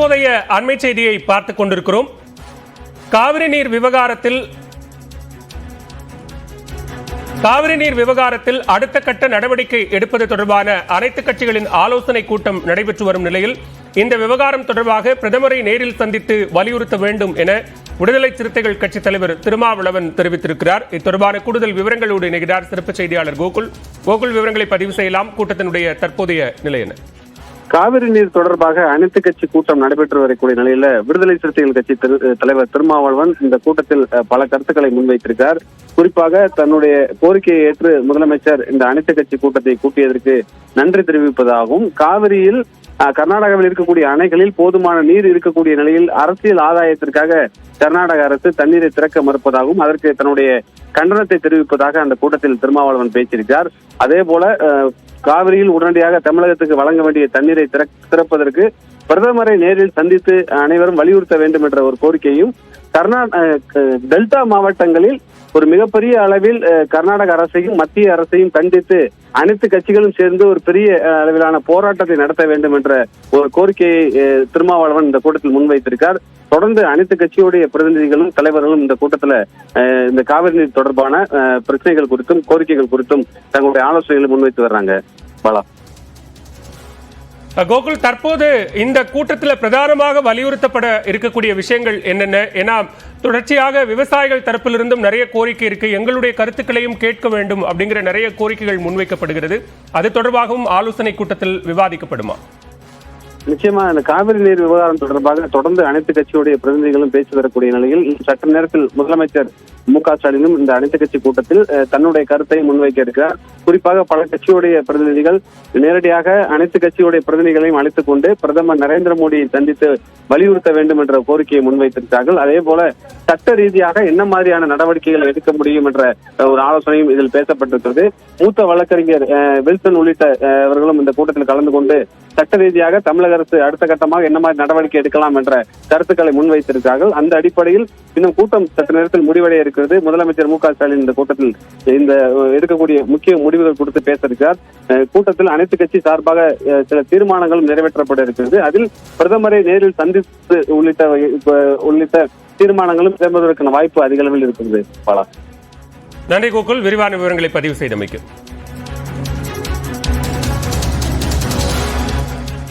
தற்போதைய அண்மை செய்தியை பார்த்துக் கொண்டிருக்கிறோம். காவிரி நீர் விவகாரத்தில் அடுத்த கட்ட நடவடிக்கை எடுப்பது தொடர்பான அனைத்து கட்சிகளின் ஆலோசனை கூட்டம் நடைபெற்று வரும் நிலையில் இந்த விவகாரம் தொடர்பாக பிரதமரை நேரில் சந்தித்து வலியுறுத்த வேண்டும் என விடுதலை சிறுத்தைகள் கட்சித் தலைவர் திருமாவளவன் தெரிவித்திருக்கிறார். இது தொடர்பான கூடுதல் விவரங்களோடு இணைகிறார் சிறப்பு செய்தியாளர் கோகுல். விவரங்களை பதிவு செய்யலாம். கூட்டத்தினுடைய தற்போதைய நிலை என்ன? காவிரி நீர் தொடர்பாக அனைத்து கட்சி கூட்டம் நடைபெற்று வரக்கூடிய நிலையில விடுதலை சிறுத்தைகள் கட்சி தலைவர் திருமாவளவன் இந்த கூட்டத்தில் பல கருத்துக்களை முன்வைத்திருக்கிறார். குறிப்பாக தன்னுடைய கோரிக்கையை ஏற்று முதலமைச்சர் இந்த அனைத்து கட்சி கூட்டத்தை கூட்டியதற்கு நன்றி தெரிவிப்பதாகவும், காவிரியில் கர்நாடகாவில் இருக்கக்கூடிய அணைகளில் போதுமான நீர் இருக்கக்கூடிய நிலையில் அரசியல் ஆதாயத்திற்காக கர்நாடக அரசு தண்ணீரை திறக்க மறுப்பதாகவும் அதற்கு தன்னுடைய கண்டனத்தை தெரிவிப்பதாக அந்த கூட்டத்தில் திருமாவளவன் பேசியிருக்கிறார். அதே போல காவிரியில் உடனடியாக தமிழகத்துக்கு வழங்க வேண்டிய தண்ணீரை திறப்பதற்கு பிரதமரை நேரில் சந்தித்து அனைவரும் வலியுறுத்த வேண்டும் என்ற ஒரு கோரிக்கையும், டெல்டா மாவட்டங்களில் ஒரு மிகப்பெரிய அளவில் கர்நாடக அரசையும் மத்திய அரசையும் கண்டித்து அனைத்து கட்சிகளும் சேர்ந்து ஒரு பெரிய அளவிலான போராட்டத்தை நடத்த வேண்டும் என்ற ஒரு கோரிக்கையை திருமாவளவன் இந்த கூட்டத்தில் முன்வைத்திருக்கார். தொடர்ந்து அனைத்து கட்சியுடைய பிரதிநிதிகளும் தலைவர்களும் இந்த கூட்டத்தில் இந்த காவிரி நீர் தொடர்பான பிரச்சனைகள் குறித்தும் கோரிக்கைகள் குறித்தும் தங்களுடைய ஆலோசனைகளை முன்வைத்து வர்றாங்க. பாலா கோகுல், தற்போது இந்த கூட்டத்தில் பிரதானமாக வலியுறுத்தப்பட இருக்கக்கூடிய விஷயங்கள் என்னென்ன? ஏன்னா தொடர்ச்சியாக விவசாயிகள் தரப்பிலிருந்தும் நிறைய கோரிக்கை இருக்கு, எங்களுடைய கருத்துக்களையும் கேட்க வேண்டும் அப்படிங்கிற நிறைய கோரிக்கைகள் முன்வைக்கப்படுகிறது. அது தொடர்பாகவும் ஆலோசனை கூட்டத்தில் விவாதிக்கப்படுமா? நிச்சயமா இந்த காவிரி நீர் விவகாரம் தொடர்பாக தொடர்ந்து அனைத்து கட்சியுடைய பிரதிநிதிகளும் பேசி வரக்கூடிய நிலையில் சற்று நேரத்தில் முதலமைச்சர் மு.க.ஸ்டாலினும் இந்த அனைத்து கட்சி கூட்டத்தில் தன்னுடைய கருத்தை முன்வைக்க இருக்கிறார். குறிப்பாக பல கட்சியுடைய பிரதிநிதிகள் நேரடியாக அனைத்து கட்சியுடைய பிரதிநிதிகளையும் அழைத்துக் கொண்டு பிரதமர் நரேந்திர மோடியை சந்தித்து வலியுறுத்த வேண்டும் என்ற கோரிக்கையை முன்வைத்திருக்கிறார்கள். அதே போல சட்ட ரீதியாக என்ன மாதிரியான நடவடிக்கைகள் எடுக்க முடியும் என்ற ஒரு ஆலோசனையும் இதில் பேசப்பட்டிருக்கிறது. மூத்த வழக்கறிஞர் வில்சன் உள்ளிட்ட அவர்களும் இந்த கூட்டத்தில் கலந்து கொண்டு சட்ட ரீதியாக தமிழக அரசு அடுத்த கட்டமாக என்ன மாதிரி நடவடிக்கை எடுக்கலாம் என்ற கருத்துக்களை முன்வைத்திருக்கிறார்கள். அந்த அடிப்படையில் இன்னும் கூட்டம் சற்று நேரத்தில் முடிவடைய இருக்கிறது. முதலமைச்சர் மு.க.ஸ்டாலின் இந்த கூட்டத்தில் இந்த எடுக்கக்கூடிய முக்கிய முடிவுகள் குறித்து பேச இருக்கிறார். கூட்டத்தில் அனைத்து கட்சி சார்பாக சில தீர்மானங்களும் நிறைவேற்றப்பட இருக்கிறது. அதில் பிரதமரை நேரில் சந்தித்து உள்ளிட்ட தீர்மானங்களும் சேர்வதற்கான வாய்ப்பு அதிக அளவில் இருக்கிறது. பாலா, நன்றி கோகுல், விரிவான விவரங்களை பதிவு செய்தமைக்கு.